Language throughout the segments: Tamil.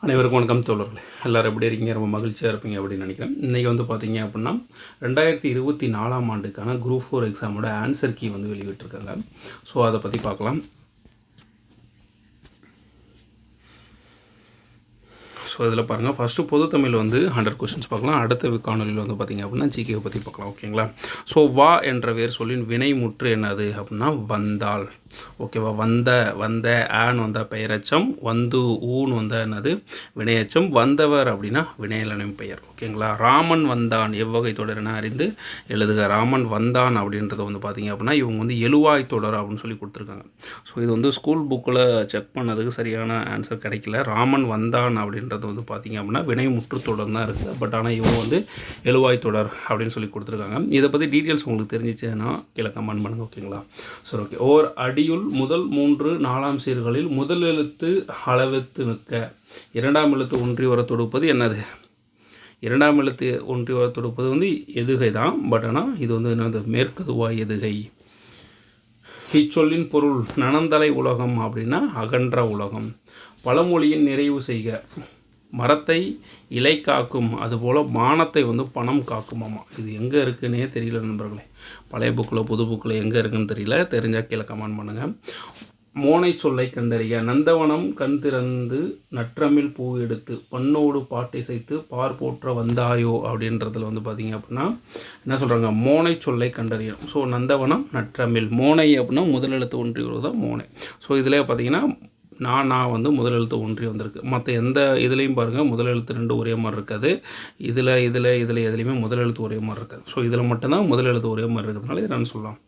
அனைவருக்கும் வணக்கம் தோழர்களே. எல்லோரும் எப்படி இருக்கீங்க? ரொம்ப மகிழ்ச்சியாக இருப்பீங்க அப்படின்னு நினைக்கிறேன். இன்றைக்கி வந்து பார்த்தீங்க அப்படின்னா 2024 ஆண்டுக்கான குரூப் 4 எக்ஸாமோட ஆன்சர் கீ வந்து வெளியிட்டிருக்காங்க. ஸோ அதை பற்றி பார்க்கலாம். ஸோ இதில் பாருங்கள், ஃபஸ்ட்டு பொது தமிழ் வந்து 100 கொஷின்ஸ் பார்க்கலாம். அடுத்த காணொலியில் வந்து பார்த்திங்க அப்படின்னா ஜிகேவை பற்றி பார்க்கலாம். ஓகேங்களா? ஸோ வா என்ற வேர் சொல்லின் வினை முற்று என்னது அப்படின்னா வந்தால். ஓகேவா? வந்த ஆன் வந்தால் பெயரச்சம், வந்து ஊன் வந்தால் என்னது வினையச்சம், வந்தவர் அப்படின்னா வினையலனும் பெயர். ஓகேங்களா? ராமன் வந்தான் எவ்வகை தொடர்னா அறிந்து எழுதுக. ராமன் வந்தான் அப்படின்றத வந்து பார்த்திங்க அப்படின்னா இவங்க வந்து எழுவாய் தொடர் அப்படின்னு சொல்லி கொடுத்துருக்காங்க. ஸோ இது வந்து ஸ்கூல் புக்கில் செக் பண்ணதுக்கு சரியான ஆன்சர் கிடைக்கல. ராமன் வந்தான் அப்படின்றது வந்து பார்த்திங்க அப்படின்னா வினை முற்று தொடர் தான் இருக்குது. பட் ஆனால் இவங்க வந்து எழுவாய் தொடர் அப்படின்னு சொல்லி கொடுத்துருக்காங்க. இதை பற்றி டீட்டெயில்ஸ் உங்களுக்கு தெரிஞ்சிச்சுன்னா கீழே கமெண்ட் பண்ணுங்கள். ஓகேங்களா? சரி, ஓகே. ஓர் அடியுள் முதல் 3 4 சீர்களில் முதல் எழுத்து அளவெத்து மிக்க இரண்டாம் எழுத்து ஒன்றி வர தொடுப்பது என்னது? இரண்டாம் எழுத்து ஒன்றி வர தொடுப்பது வந்து எதுகை தான். பட் ஆனால் இது வந்து என்னது? மேற்கதுவாய் எதுகை. இச்சொல்லின் பொருள் நனந்தலை உலகம் அப்படின்னா அகன்ற உலகம். பழமொழியின் நிறைவு செய்க. மரத்தை இலை காக்கும், அதுபோல் மானத்தை வந்து பணம் காக்குமாமா. இது எங்கே இருக்குன்னே தெரியல நண்பர்களே. பழைய புக்கில் புது புக்கில் எங்கே இருக்குன்னு தெரியல. தெரிஞ்சால் கீழே கமெண்ட் பண்ணுங்கள். மோனை சொல்லை கண்டறிய. நந்தவனம் கண் திறந்து நற்றமிழ் பூ எடுத்து பண்ணோடு பாட்டை செய்து பார் போற்ற வந்தாயோ அப்படின்றதுல வந்து பார்த்திங்க அப்படின்னா என்ன சொல்கிறாங்க? மோனை சொல்லை கண்டறியணும். ஸோ நந்தவனம் நற்றமிழ். மோனை அப்படின்னா முதல் எழுத்து ஒன்றி வருவதான் மோனை. ஸோ இதில் பார்த்திங்கன்னா நான் வந்து முதல் எழுத்து ஒன்றி வந்திருக்கு. மற்ற எந்த இதுலேயும் பாருங்கள் முதல் எழுத்து 2 ஒரே மாதிரி இருக்காது. இதில் எதுலேயுமே முதல் எழுத்து ஒரே மாதிரி இருக்காது. ஸோ இதில் மட்டும்தான் முதல் எழுத்து ஒரே மாதிரி இருக்கிறதுனால இதை நான் சொல்லலாம்.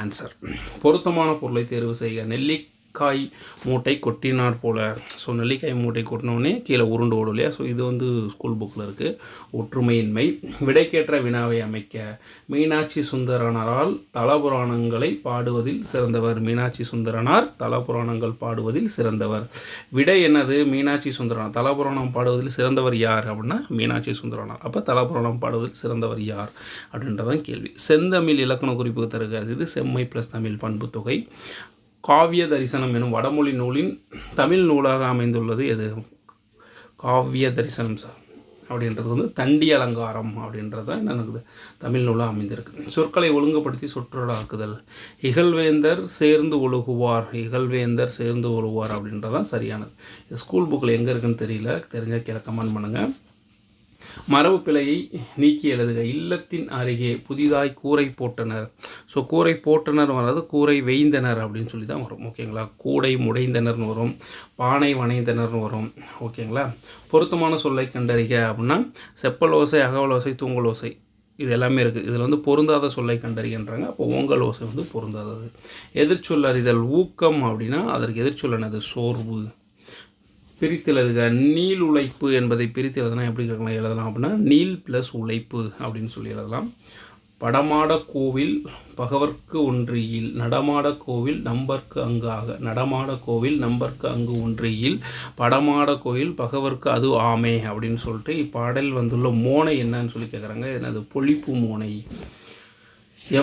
ஆன்சர். பொருத்தமான பொருளை தேர்வு செய்க. நெல்லிக்காய் மூட்டை கொட்டினார் போல். ஸோ நெல்லிக்காய் மூட்டை கொட்டினோடனே கீழே உருண்டு ஓடும் இல்லையா? ஸோ இது வந்து ஸ்கூல் புக்கில் இருக்குது. ஒற்றுமையின்மை. விடைக்கேற்ற வினாவை அமைக்க. மீனாட்சி சுந்தரனாரால் தலபுராணங்களை பாடுவதில் சிறந்தவர். மீனாட்சி சுந்தரனார் தலபுராணங்கள் பாடுவதில் சிறந்தவர். விடை என்னது? மீனாட்சி சுந்தரனார். தலபுராணம் பாடுவதில் சிறந்தவர் யார் அப்படின்னா மீனாட்சி சுந்தரனார். அப்போ தலபுராணம் பாடுவதில் சிறந்தவர் யார் அப்படின்றதான் கேள்வி. செந்தமிழ் இலக்கண குறிப்பு தருக. இது செம்மை ப்ளஸ் தமிழ் பண்பு தொகை. காவிய தரிசனம் எனும் வடமொழி நூலின் தமிழ் நூலாக அமைந்துள்ளது எது? காவிய தரிசனம் சார் அப்படின்றது வந்து தண்டி அலங்காரம் அப்படின்றத எனக்கு தமிழ் நூலாக அமைந்திருக்கு. சொற்களை ஒழுங்குபடுத்தி சொற்றொடராக்குதல். இகழ்வேந்தர் சேர்ந்து ஒழுகுவார். இகழ்வேந்தர் சேர்ந்து ஒழுகுவார் அப்படின்றதான் சரியானது. ஸ்கூல் புக்கில் எங்கே இருக்குன்னு தெரியல. தெரிஞ்சால் கீழே கமெண்ட் பண்ணுங்கள். மரபு பிழையை நீக்கி எழுதுக. இல்லத்தின் அருகே புதிதாய் கூரை போட்டனர். ஸோ கூரை போட்டனர் வராது, கூரை வேய்ந்தனர் அப்படின்னு சொல்லி தான் வரும். ஓகேங்களா? கூடை முடைந்தனர்னு வரும், பானை வனைந்தனர்னு வரும். ஓகேங்களா? பொருத்தமான சொல்லை கண்டறிக அப்படின்னா செப்பலோசை, அகவலோசை, தூங்கலோசை இது எல்லாமே இருக்குது. இதில் வந்து பொருந்தாத சொல்லை கண்டறிகின்றாங்க. அப்போ ஓங்கல் ஓசை வந்து பொருந்தாதது. எதிர்ச்சொல் அறிதல். ஊக்கம் அப்படின்னா அதற்கு எதிர்ச்சொல் என்னது? சோர்வு. பிரித்தெழுதுக. நீள் உழைப்பு என்பதை பிரித்து எழுதுனா எப்படி எழுதலாம் அப்படின்னா நீள் ப்ளஸ் உழைப்பு அப்படின்னு சொல்லி எழுதலாம். படமாட கோவில் பகவர்க்கு ஒன்றியில். நடமாட கோவில் நம்பர்க்கு அங்கு ஆக. நடமாட கோவில் நம்பர்க்கு அங்கு ஒன்றியில். படமாட கோவில் பகவர்க்கு அது ஆமே அப்படின்னு சொல்லிட்டு இப்பாடல் வந்துள்ள மோனை என்னன்னு சொல்லி கேட்குறாங்க. என்னது? பொழிப்பு மோனை.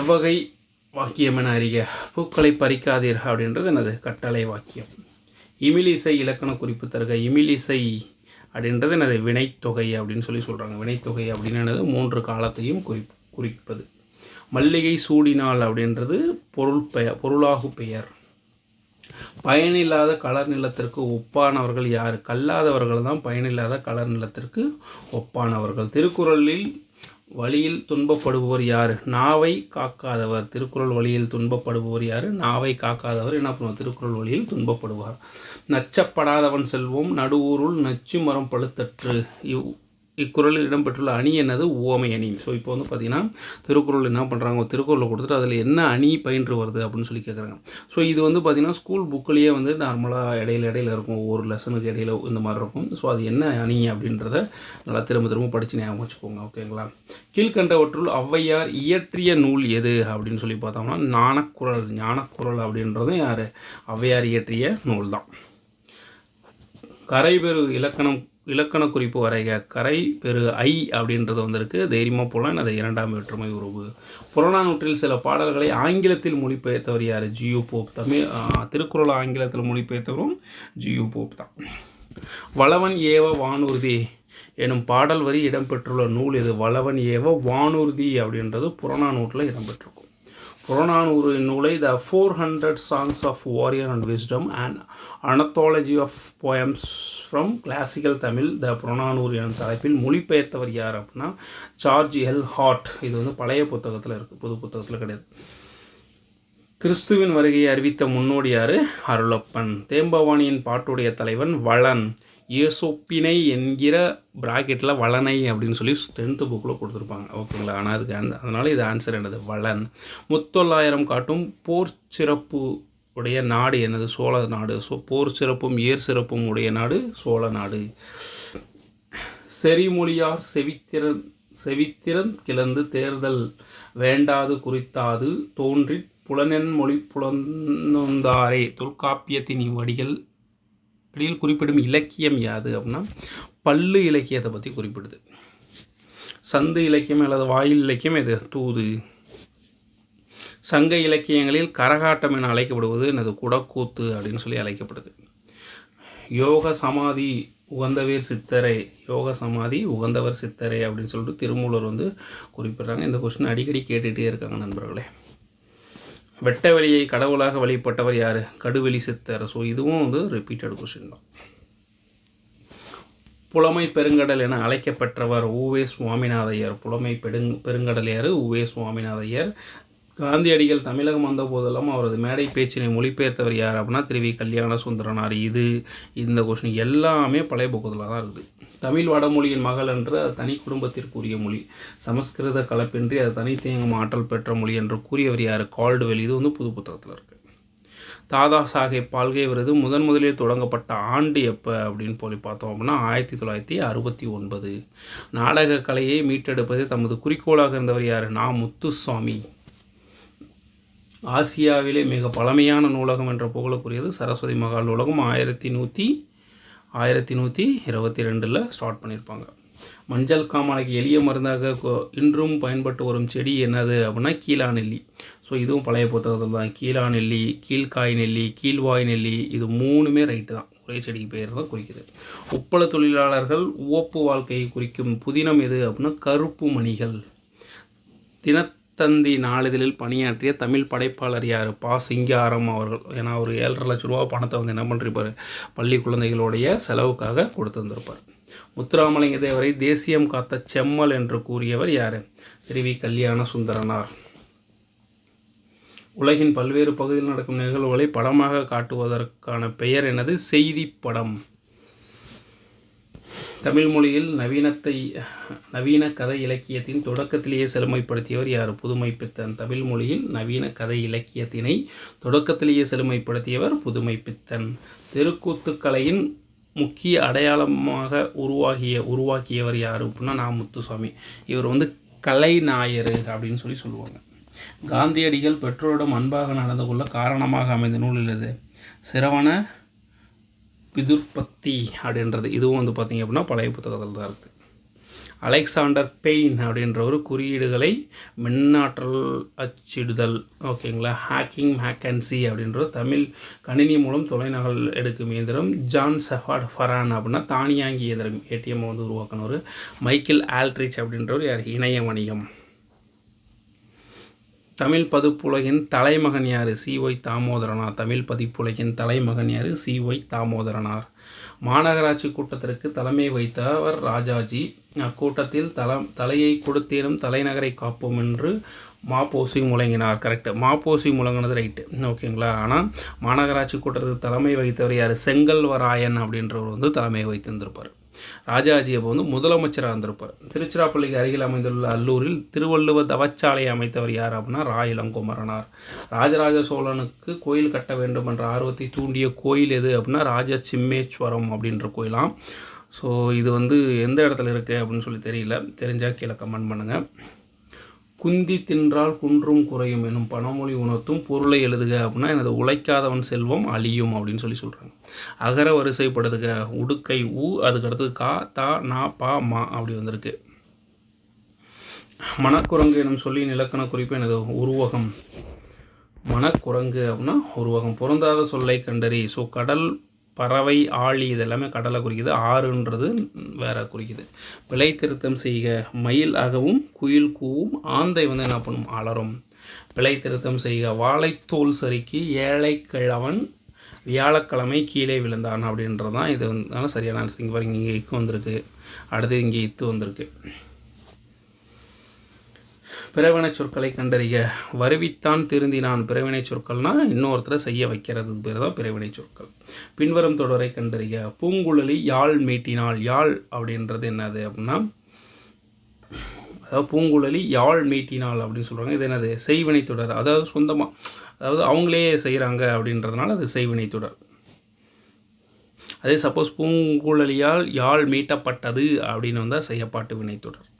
எவ்வகை வாக்கியம் என அறிக. பூக்களை பறிக்காதீர் அப்படின்றது என்னது? கட்டளை வாக்கியம். இமிலிசை இலக்கண குறிப்பு தருக. இமிலிசை அப்படின்றது என்னது? வினைத்தொகை அப்படின்னு சொல்லி சொல்கிறாங்க. வினைத்தொகை அப்படின்னு என்னது? 3 காலத்தையும் குறிப்பது. மல்லிகை சூடினாள் அப்படின்றது பொருளாகு பெயர். பயனில்லாத கலர் நிலத்திற்கு ஒப்பானவர்கள் யார்? கல்லாதவர்கள் தான் பயனில்லாத கலர் நிலத்திற்கு ஒப்பானவர்கள். திருக்குறளில் வழியில் துன்பப்படுபவர் யார்? நாவை காக்காதவர். திருக்குறள் வழியில் துன்பப்படுபவர் யார்? நாவை காக்காதவர் என்ன பண்ணுவார்? திருக்குறள் வழியில் துன்பப்படுவார். நச்சப்படாதவன் செல்வம் நடுவூருள் நச்சு மரம் பழுத்தற்று. இக்குறளில் இடம்பெற்றுள்ள அணி என்னது? உவமை அணி. ஸோ இப்போ வந்து பார்த்திங்கன்னா திருக்குறள் என்ன பண்ணுறாங்க? திருக்குறளை கொடுத்துட்டு அதில் என்ன அணி பயின்று வருது அப்படின்னு சொல்லி கேட்குறாங்க. ஸோ இது வந்து பார்த்திங்கன்னா ஸ்கூல் புக்கிலேயே வந்து நார்மலாக இடையில இருக்கும். ஒவ்வொரு லெசனுக்கு இடையில இந்த மாதிரி இருக்கும். ஸோ அது என்ன அணி அப்படின்றத நல்லா திரும்ப படித்து ஞாபகம் வச்சுக்கோங்க. ஓகேங்களா? கீழ்கண்டவற்றுள் ஔவையார் இயற்றிய நூல் எது அப்படின்னு சொல்லி பார்த்தோம்னா ஞானக்குறள். ஞானக்குறள் அப்படின்றதும் யார்? ஔவையார் இயற்றிய நூல் தான். கரைபெரு இலக்கண குறிப்பு வரைக. கரை பெரு ஐ அப்படின்றது வந்திருக்கு. தைரியமாக போகலாம். அது 2ஆம் வேற்றுமை உறவு. புறநானூற்றில் சில பாடல்களை ஆங்கிலத்தில் மொழிபெயர்த்தவர் யார்? G U Pope. திருக்குறள் ஆங்கிலத்தில் மொழிபெயர்த்தவரும் ஜியு போப் தான். வளவன் ஏவ வானூர்தி எனும் பாடல் வரி இடம்பெற்றுள்ள நூல் இது. வளவன் ஏவ வானூர்தி அப்படின்றது புறநானூற்றில் இடம்பெற்றிருக்கும். புறநானூறு நூலை த 400 Songs of Warrior and Wisdom and Anthology of Poems from Classical Tamil த புறநானூறு எனும் தலைப்பில் மொழிபெயர்த்தவர் யார் அப்படின்னா ஜார்ஜ் எல் ஹார்ட். இது வந்து பழைய புத்தகத்தில் இருக்குது, புது புத்தகத்தில் கிடையாது. கிறிஸ்துவின் வருகையை அறிவித்த முன்னோடி யார்? அருளப்பன். தேம்பவாணியின் பாட்டுடைய தலைவன் வளன். இயேசொப்பினை என்கிற ப்ராக்கெட்டில் வளனை அப்படின்னு சொல்லி 10th புக்கில் கொடுத்துருப்பாங்க, ஓகேங்களா. ஆனால் அதுக்கு அதனால் இது ஆன்சர் என்னது? வளன். முத்தொள்ளாயிரம் காட்டும் போர் சிறப்பு உடைய நாடு என்னது? சோழ நாடு. போர் சிறப்பும் ஏர் சிறப்பும் உடைய நாடு சோழ நாடு. செறிமொழியார் செவித்திறன் கிளந்து தேர்தல் வேண்டாது குறித்தாது தோன்றி புலனென் மொழி புலந்தாரே. தொல்காப்பியத்தின் இவ்வடிகள் குறிப்பிடும் இலக்கியம் யாது அப்படின்னா பல்லு இலக்கியத்தை பற்றி குறிப்பிடுது. சந்து இலக்கியம் அல்லது வாயில் இலக்கியம் எது? தூது. சங்க இலக்கியங்களில் கரகாட்டம் என அழைக்கப்படுவது எனது குடக்கூத்து அப்படின்னு சொல்லி அழைக்கப்படுது. யோக சமாதி உகந்தவர் சித்தரை, யோக சமாதி உகந்தவர் சித்தரை அப்படின்னு சொல்லிட்டு திருமூலர் வந்து குறிப்பிட்றாங்க. இந்த கொஸ்டின் அடிக்கடி கேட்டுகிட்டே இருக்காங்க நண்பர்களே. வெட்ட வெளியை கடவுளாக வழிபட்டவர் யார்? கடுவெளி சித்தர். ஸோ இதுவும் வந்து ரிப்பீட்டட் கொஸ்டின் தான். புலமை பெருங்கடல் என அழைக்கப்பெற்றவர் உவே சுவாமிநாதையர். புலமை பெருங்கடல் யார்? உவே சுவாமிநாதையர். காந்தியடிகள் தமிழகம் வந்த போதெல்லாம் அவரது மேடை பேச்சினை மொழிபெயர்த்தவர் யார் அப்படின்னா திருவி கல்யாண சுந்தரனார். இந்த கொஸ்டின் எல்லாமே பழைய புக்கத்தில் தான் இருக்குது. தமிழ் வடமொழியின் மகள் என்று அது தனி குடும்பத்திற்குரிய மொழி. சமஸ்கிருத கலப்பின்றி அது தனித்தேங்கும் ஆற்றல் பெற்ற மொழி என்று கூறியவர் யார்? கால்டுவெல். இது வந்து புது புத்தகத்தில் இருக்குது. தாதா சாஹேப் பால்கே விருது முதலில் தொடங்கப்பட்ட ஆண்டு எப்போ அப்படின்னு சொல்லி பார்த்தோம் அப்படின்னா 1969. நாடக கலையை மீட்டெடுப்பது தமது குறிக்கோளாக இருந்தவர் யார்? நா. முத்துசாமி. ஆசியாவிலே மிக பழமையான நூலகம் என்ற புகழுக்குரியது சரஸ்வதி மகால் நூலகம். 1122 ஸ்டார்ட் பண்ணியிருப்பாங்க. மஞ்சள் காமாலைக்கு எளிய மருந்தாக இன்றும் பயன்பட்டு வரும் செடி என்னது அப்படின்னா கீழாநெல்லி. ஸோ இதுவும் பழைய புத்தகத்தில் தான். கீழாநெல்லி, கீழ்காய் நெல்லி, கீழ்வாய் நெல்லி, இது மூணுமே ரைட்டு தான். ஒரே செடிக்கு பெயர் தான் குறிக்குது. உப்பள தொழிலாளர்கள் உவப்பு வாழ்க்கையை குறிக்கும் புதினம் எது அப்படின்னா கருப்பு மணிகள். தினத்தந்தி நாளிதழில் பணியாற்றிய தமிழ் படைப்பாளர் யார்? பா. சிங்காரம் அவர்கள். ஏன்னா ஒரு 7.5 லட்ச ரூபா பணத்தை வந்து என்ன பண்ணிருப்பார்? பள்ளி குழந்தைகளுடைய செலவுக்காக கொடுத்துருந்துருப்பார். முத்துராமலிங்க தேவரை தேசியம் காத்த செம்மல் என்று கூறியவர் யார்? திருவி கல்யாண சுந்தரனார். உலகின் பல்வேறு பகுதியில் நடக்கும் நிகழ்வுகளை படமாக காட்டுவதற்கான பெயர் என்னது? செய்தி படம். தமிழ் மொழியில் நவீன கதை இலக்கியத்தின் தொடக்கத்திலேயே செழுமைப்படுத்தியவர் யார்? புதுமைப்பித்தன். தமிழ் மொழியில் நவீன கதை இலக்கியத்தினை தொடக்கத்திலேயே செழுமைப்படுத்தியவர் புதுமைப்பித்தன். தெருக்கூத்துக்கலையின் முக்கிய அடையாளமாக உருவாக்கியவர் யார் அப்படின்னா நா. முத்துசாமி. இவர் வந்து கலைநாயர் அப்படின்னு சொல்லி சொல்லுவாங்க. காந்தியடிகள் பெற்றோரிடம் அன்பாக நடந்து கொள்ள காரணமாக அமைந்த நூல் இல்லது சிரவண பிதுர்பத்தி அப்படின்றது. இதுவும் வந்து பார்த்திங்க அப்படின்னா பழைய புத்தகத்தில் தான் இருக்குது. அலெக்சாண்டர் பெயின் அப்படின்ற ஒரு குறியீடுகளை மின்னாற்றல் அச்சிடுதல், ஓகேங்களா. ஹேக்கன்சி அப்படின்ற தமிழ் கணினி மூலம் தொலைநகல் எடுக்கும் இயந்திரம். ஜான் செஃபார்ட் ஃபரான் அப்படின்னா தானியாங்கி இயந்திரம், ஏடிஎம் வந்து உருவாக்கினவர். மைக்கேல் ஆல்ட்ரிச் அப்படின்றவர் யார்? இணைய வணிகம். தமிழ் பதிப்புலகின் தலைமகன் யார்? சி.ஒய். தாமோதரனார். தமிழ் பதிப்புலகின் தலைமகன் யார்? சி.ஒய். தாமோதரனார். மாநகராட்சி கூட்டத்திற்கு தலைமை வைத்தவர் ராஜாஜி. அக்கூட்டத்தில் தலையை கொடுத்தேனும் தலைநகரை காப்போம் என்று மாப்போசி முழங்கினார். கரெக்டு, மாப்போசி முழங்கினது ரைட்டு, ஓகேங்களா. ஆனால் மாநகராட்சி கூட்டத்துக்கு தலைமை வைத்தவர் யார்? செங்கல்வராயன் அப்படின்றவர் வந்து தலைமை வைத்திருந்திருப்பார். ராஜாஜி அப்போ வந்து முதலமைச்சராக இருந்திருப்பார். திருச்சிராப்பள்ளிக்கு அருகில் அமைந்துள்ள அல்லூரில் திருவள்ளுவர் தவச்சாலையை அமைத்தவர் யார் அப்படின்னா ரா. இளங்குமரனார். ராஜராஜ சோழனுக்கு கோயில் கட்ட வேண்டும் என்ற ஆர்வத்தை தூண்டிய கோயில் எது அப்படின்னா ராஜ சிம்மேஸ்வரம் அப்படின்ற கோயிலாம். ஸோ இது வந்து எந்த இடத்துல இருக்குது அப்படின்னு சொல்லி தெரியல, தெரிஞ்சால் கீழே கமெண்ட் பண்ணுங்கள். குந்தி தின்றால் குன்றும் குறையும் எனும் பணமொழி உணர்த்தும் பொருளை எழுதுக அப்படின்னா எனது உழைக்காதவன் செல்வம் அழியும் அப்படின்னு சொல்லி சொல்கிறாங்க. அகர வரிசைப்படுதுக. உடுக்கை ஊ, அதுக்கடுத்து கா, தா, நா, பா, மா அப்படி வந்திருக்கு. மணக்குரங்கு எனும் சொல்லி இலக்கண குறிப்பு எனது உருவகம். மணக்குரங்கு அப்படின்னா உருவகம். பொருந்தாத சொல்லை கண்டறி. ஸோ கடல் பறவை, ஆழி இதெல்லாமே கடலை குறிக்குது. ஆறுன்றது வேற குறிக்குது. விலை திருத்தம் செய்க, மயில் அகவும் குயில் கூவும், ஆந்தை வந்து என்ன பண்ணும், அலறும். விலை திருத்தம் செய்க, வாழைத்தோல் சறுக்கி ஏழை கிழவன் வியாழக்கிழமை கீழே விழுந்தான் அப்படின்றது தான் இது வந்து சரியான ஆன்சர். இங்கே பாருங்க, இங்கே இக்கு வந்திருக்கு, அடுத்து இங்கே இத்து வந்திருக்கு. பிறவினை சொற்களை கண்டறிக, வருவித்தான் திருந்தினான். பிறவினை சொற்கள்னால் இன்னொருத்தரை செய்ய வைக்கிறதுக்கு பேர் தான் பிறவினை சொற்கள். பின்வரும் தொடரை கண்டறிக, பூங்குழலி யாழ் மீட்டினாள். யாழ் அப்படின்றது என்னது அப்படின்னா, அதாவது பூங்குழலி யாழ் மீட்டினாள் அப்படின்னு சொல்கிறாங்க. இது என்னது, செய்வினை தொடர். அதாவது சொந்தமாக, அதாவது அவங்களே செய்கிறாங்க அப்படின்றதுனால அது செய்வினை தொடர். அதே சப்போஸ் பூங்குழலியால் யாழ் மீட்டப்பட்டது அப்படின்னு வந்தால் செய்யப்பாட்டு வினை தொடர்.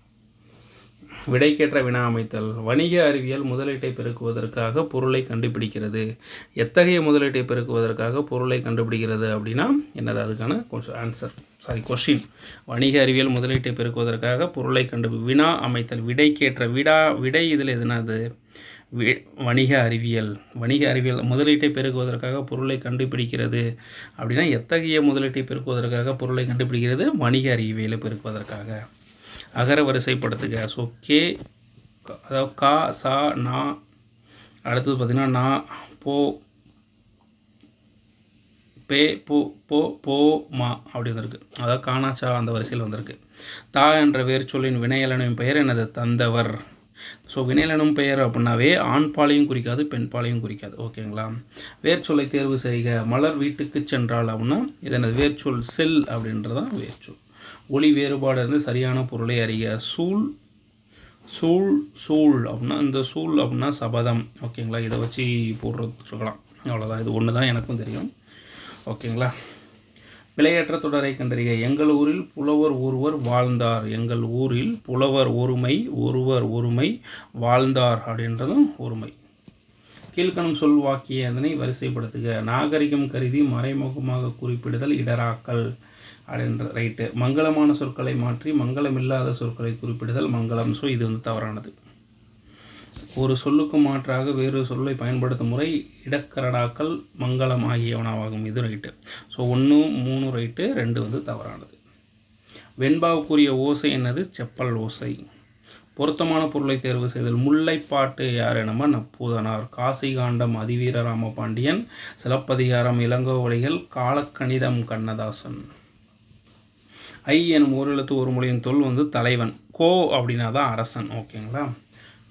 விடைக்கேற்ற வினா அமைத்தல். வணிக அறிவியல் முதலீட்டை பெருக்குவதற்காக பொருளை கண்டுபிடிக்கிறது. எத்தகைய முதலீட்டை பெருக்குவதற்காக பொருளை கண்டுபிடிக்கிறது அப்படின்னா என்னது, அதுக்கான கொஸ்டின். வணிக அறிவியல் முதலீட்டை பெருக்குவதற்காக பொருளை வினா அமைத்தல். விடைக்கேற்ற விடை இதில் எதுனாது, வணிக அறிவியல். வணிக அறிவியல் முதலீட்டை பெருக்குவதற்காக பொருளை கண்டுபிடிக்கிறது அப்படின்னா எத்தகைய முதலீட்டை பெருக்குவதற்காக பொருளை கண்டுபிடிக்கிறது, வணிக அறிவியலை பெருக்குவதற்காக. அகர வரிசைப்படுத்துக. ஸோ கே, அதாவது கா, சா, நா, அடுத்தது பார்த்திங்கன்னா நா, போ, பே, போ, மா அப்படி வந்திருக்கு. அதாவது காணாச்சா அந்த வரிசையில் வந்திருக்கு. தா என்ற வேர்ச்சொல்லின் வினையலனும் பெயர் என்னது, தந்தவர். ஸோ வினையலனும் பெயர் அப்படின்னாவே ஆண் பாலையும் குறிக்காது, பெண் பாலையும் குறிக்காது. ஓகேங்களா. வேர்ச்சொல்லை தேர்வு செய்க. மலர் வீட்டுக்கு சென்றால் அப்படின்னா இது என்னது, வேர்ச்சொல். செல் அப்படின்றதான் வேர்ச்சொல். ஒளி வேறுபாடு இருந்து சரியான பொருளை அறிக. சூழ் அப்படின்னா, இந்த சூழ் அப்படின்னா சபதம். ஓகேங்களா. இதை வச்சு போடுறதுக்கலாம். அவ்வளோதான். இது ஒன்று தான் எனக்கும் தெரியும். ஓகேங்களா. விளையாற்ற தொடரை கண்டறிக. எங்கள் ஊரில் புலவர் ஒருவர் வாழ்ந்தார். எங்கள் ஊரில் புலவர் ஒருமை வாழ்ந்தார் அப்படின்றதும் ஒருமை. கீழ்கணும் சொல் வாக்கிய அதனை வரிசைப்படுத்துக. நாகரிகம் கருதி மறைமுகமாக குறிப்பிடுதல் இடராக்கல் அப்படின்ற ரைட்டு. மங்களமான சொற்களை மாற்றி மங்களமில்லாத சொற்களை குறிப்பிடுதல் மங்களம். ஸோ இது வந்து தவறானது. ஒரு சொல்லுக்கு மாற்றாக வேறு சொல்லை பயன்படுத்தும் முறை இடக்கரடாக்கல் மங்களம் ஆகியவனாகும். இது ரைட்டு. ஸோ 1, 3 ரைட்டு, 2 வந்து தவறானது. வெண்பாவுக்குரிய ஓசை என்னது, செப்பல் ஓசை. பொருத்தமான பொருளை தேர்வு செய்தல். முல்லைப்பாட்டு யார் என்னமா, நப்பூதனார். காசி காண்டம் அதிவீர ராமபாண்டியன். சிலப்பதிகாரம் இளங்கோவடிகள். காலக்கணிதம் கண்ணதாசன். ஐ எனும் ஓரெழுத்து ஒரு மொழியின் தொல் வந்து தலைவன். கோ அப்படின்னா தான் அரசன். ஓகேங்களா.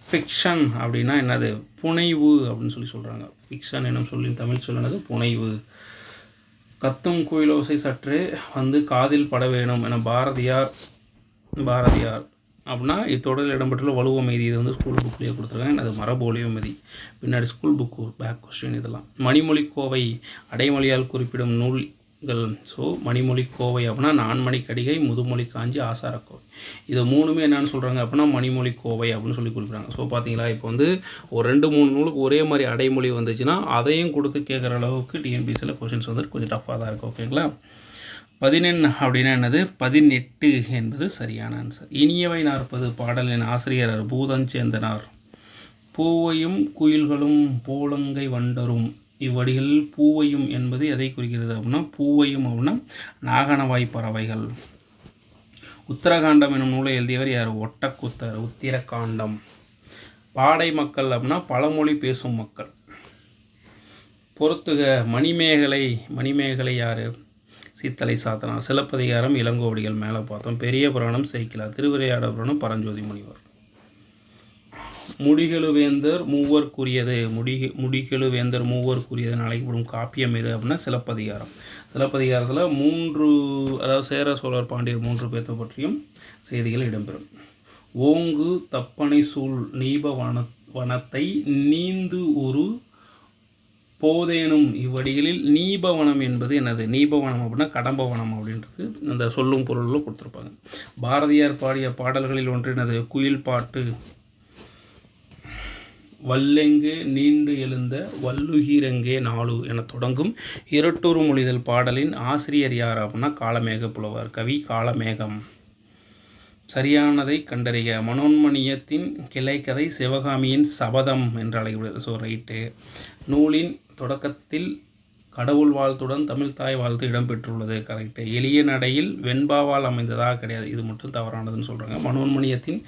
ஃபிக்ஷன் அப்படின்னா என்னது, புனைவு அப்படின்னு சொல்கிறாங்க. ஃபிக்ஷன் எனும் சொல்லின் தமிழ் சொல்லானது புனைவு. கத்தும் குயிலோசை சற்று வந்து காதில் பட வேணும் என பாரதியார் அப்படின்னா இத்தொடரில் இடம்பெற்றுள்ள வலுவமைதி. இது வந்து ஸ்கூல் புக்லேயே கொடுத்துருக்காங்க. அது மரபொலிவமதி. பின்னாடி ஸ்கூல் புக்கு பேக் கொஸ்டின் இதெல்லாம். மணிமொழிக்கோவை அடைமொழியால் குறிப்பிடும் நூல்கள். ஸோ மணிமொழிக்கோவை அப்படின்னா நான்மணி கடிகை, முதுமொழி காஞ்சி, ஆசாரக்கோவை. இது 3மே என்னென்னு சொல்கிறாங்க அப்படின்னா மணிமொழிக்கோவை அப்படின்னு சொல்லி கொடுக்குறாங்க. ஸோ பார்த்தீங்களா, இப்போ வந்து ஒரு 2-3 நூலுக்கு ஒரே மாதிரி அடைமொழி வந்துச்சுன்னா அதையும் கொடுத்து கேட்குற அளவுக்கு டிஎன்பிசியில் கொஷின்ஸ் வந்து கொஞ்சம் டஃப்பாக தான் இருக்குது. ஓகேங்களா. 11 அப்படின்னா என்னது, 18 என்பது சரியான ஆன்சர். இனியவை 40 பாடலின் ஆசிரியர் பூதஞ்சேந்தனார். பூவையும் குயில்களும் போலங்கை வண்டரும். இவ்வடிகளில் பூவையும் என்பது எதை குறிக்கிறது அப்படின்னா, பூவையும் அப்படின்னா நாகனவாய் பறவைகள். உத்தரகாண்டம் எனும் நூலை எழுதியவர் யார், ஒட்டக்கூத்தர். உத்திரகாண்டம். பாடை மக்கள் அப்படின்னா பழமொழி பேசும் மக்கள். பொறுத்துக. மணிமேகலை யார், சீத்தலை சாத்தனார். சிலப்பதிகாரம் இளங்கோவடிகள் மேலே பார்த்தோம். பெரிய புராணம் சேக்கிழார். திருவிளையாட புராணம் பரஞ்சோதி முனிவர். முடிகெழுவேந்தர் மூவர் கூறியது. முடிகெழுவேந்தர் மூவர் கூறியதுன்னு அழைக்கப்படும் காப்பியம் எது அப்படின்னா சிலப்பதிகாரம். சிலப்பதிகாரத்தில் 3, அதாவது சேர சோழர் பாண்டியர் 3 பேர்த்த பற்றியும் செய்திகள் இடம்பெறும். ஓங்கு தப்பனை சூழ் நீப வனத்தை நீந்து ஒரு போதேனும். இவ்வடிகளில் நீபவனம் என்பது என்னது, நீபவனம் அப்படின்னா கடம்பவனம் அப்படின்றது அந்த சொல்லும் பொருளில் கொடுத்துருப்பாங்க. பாரதியார் பாடிய பாடல்களில் ஒன்று என்னது, குயில் பாட்டு. வல்லெங்கே நீண்டு எழுந்த வல்லுகிரங்கே நாளு என தொடங்கும் இரட்டூறு மொழிதல் பாடலின் ஆசிரியர் யார் அப்படின்னா காலமேக புலவர். கவி காலமேகம். சரியானதை கண்டறிக. மனோன்மணியத்தின் கிளைக்கதை சிவகாமியின் சபதம் என்று அழைக்கப்படுகிறது. So right. நூலின் தொடக்கத்தில் கடவுள் வாழ்த்துடன் தமிழ்த்தாய் வாழ்த்து இடம்பெற்றுள்ளது. கரெக்டு. எளிய நடையில் வெண்பாவால் அமைந்ததாக கிடையாது. இது மட்டும் தவறானதுன்னு சொல்கிறாங்க. மனோன்மணியத்தின்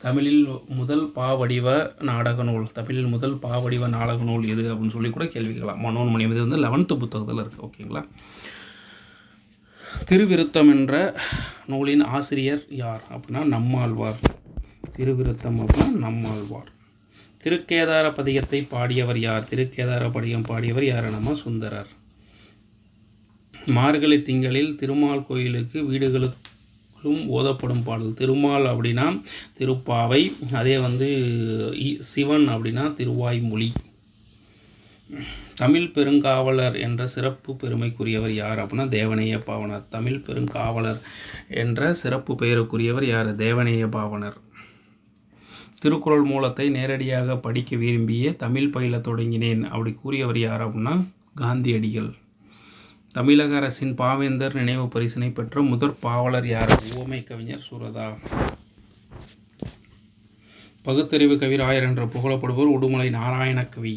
தமிழில் முதல் பாவடிவ நாடக நூல். தமிழில் முதல் பாவடிவ நாடக நூல் எது அப்படின்னு சொல்லி கூட கேள்வி கேட்கலாம். மனோன்மணியம் இது வந்து 11th புத்தகத்தில் இருக்குது. ஓகேங்களா. திருவிருத்தம் என்ற நூலின் ஆசிரியர் யார் அப்படின்னா நம்மாழ்வார். திருவிருத்தம் அப்படின்னா நம்மாழ்வார். திருக்கேதார பதிகத்தை பாடியவர் யார்? திருக்கேதார பதிகம் பாடியவர் யார்? நம்ம சுந்தரர். மார்கழி திங்களில் திருமால் கோயிலுக்கு வீடுகளுக்கும் ஓதப்படும் பாடல். திருமால் அப்படின்னா திருப்பாவை, அதே வந்து சிவன் அப்படின்னா திருவாய்மொழி. தமிழ் பெருங்காவலர் என்ற சிறப்பு பெருமைக்குரியவர் யார் அப்படின்னா தேவநேய பாவனர். தமிழ் பெருங்காவலர் என்ற சிறப்பு பெயருக்குரியவர் யார்? தேவநேய பாவனர். திருக்குறள் மூலத்தை நேரடியாக படிக்க விரும்பிய தமிழ் பயில தொடங்கினேன் அப்படி கூறியவர் யார் அப்படின்னா காந்தியடிகள். தமிழக அரசின் பாவேந்தர் நினைவு பரிசினை பெற்ற முதற் பாவலர் யார்? உவமை கவிஞர் சுரதா. பகுத்தறிவு கவிராயர் என்று புகழப்படுவர் உடுமலை நாராயணகவி.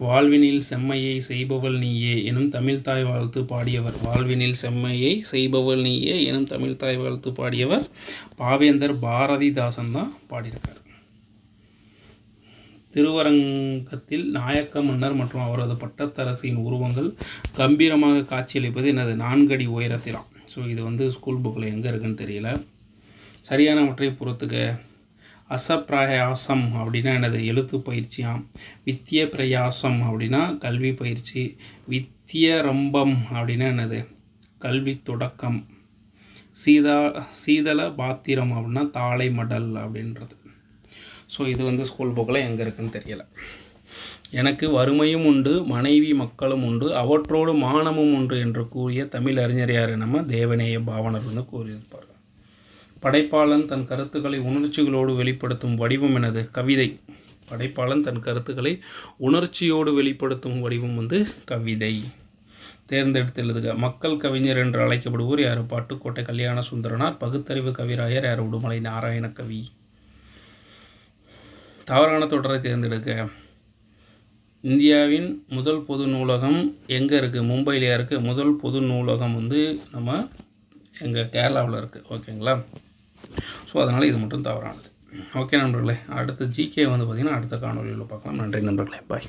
வாழ்வினில் செம்மையை செய்பவள் நீயே எனும் தமிழ்த்தாய் வாழ்த்து பாடியவர். வாழ்வினில் செம்மையை செய்பவள் நீயே எனும் தமிழ்த்தாய் வாழ்த்து பாடியவர் பாவேந்தர் பாரதிதாசன் தான் பாடியிருக்கார். திருவரங்கத்தில் நாயக்க மன்னர் மற்றும் அவரது பட்டத்தரசியின் உருவங்கள் கம்பீரமாக காட்சியளிப்பது என்னது? 4 அடி உயரத்திலாம். ஸோ இது வந்து ஸ்கூல் புக்கில் எங்கே இருக்குன்னு தெரியல. சரியானவற்றை பொறுத்துக்க. அசப்பிரயாசம் அப்படின்னா என்னது? எழுத்து பயிற்சியாம். வித்திய பிரயாசம் அப்படின்னா கல்வி பயிற்சி. வித்தியரம்பம் அப்படின்னா என்னது? கல்வி தொடக்கம். சீதள பாத்திரம் அப்படின்னா தாளை மடல் அப்படின்றது. ஸோ இது வந்து ஸ்கூல் புக்கில் எங்கே இருக்குன்னு தெரியலை. எனக்கு வறுமையும் உண்டு, மனைவி மக்களும் உண்டு, அவற்றோடு மானமும் உண்டு என்று கூறிய தமிழ் அறிஞர் யார்? நம்ம தேவநேய பாவனர் வந்து கூறியிருப்பார். படைப்பாளன் தன் கருத்துக்களை உணர்ச்சிகளோடு வெளிப்படுத்தும் வடிவம் எனது? கவிதை. படைப்பாளன் தன் கருத்துக்களை உணர்ச்சியோடு வெளிப்படுத்தும் வடிவம் வந்து கவிதை. தேர்ந்தெடுத்து எழுதுக. மக்கள் கவிஞர் என்று அழைக்கப்படுவோர் யார்? பாட்டுக்கோட்டை கல்யாண சுந்தரனார். பகுத்தறிவு கவிராயர் யார்? உடுமலை நாராயணகவி. தவறான தொடரை தேர்ந்தெடுக்க. இந்தியாவின் முதல் பொது நூலகம் எங்கே இருக்குது? மும்பையிலே இருக்குது. முதல் பொது நூலகம் வந்து நம்ம எங்கள் கேரளாவில் இருக்குது. ஓகேங்களா. ஸோ அதனால் இது மட்டும் தவறானது. ஓகே நண்பர்களே, அடுத்த ஜிகே வந்து பார்த்திங்கன்னா அடுத்த காணொலியில் பார்க்கலாம். நன்றி நண்பர்களே, பாய்.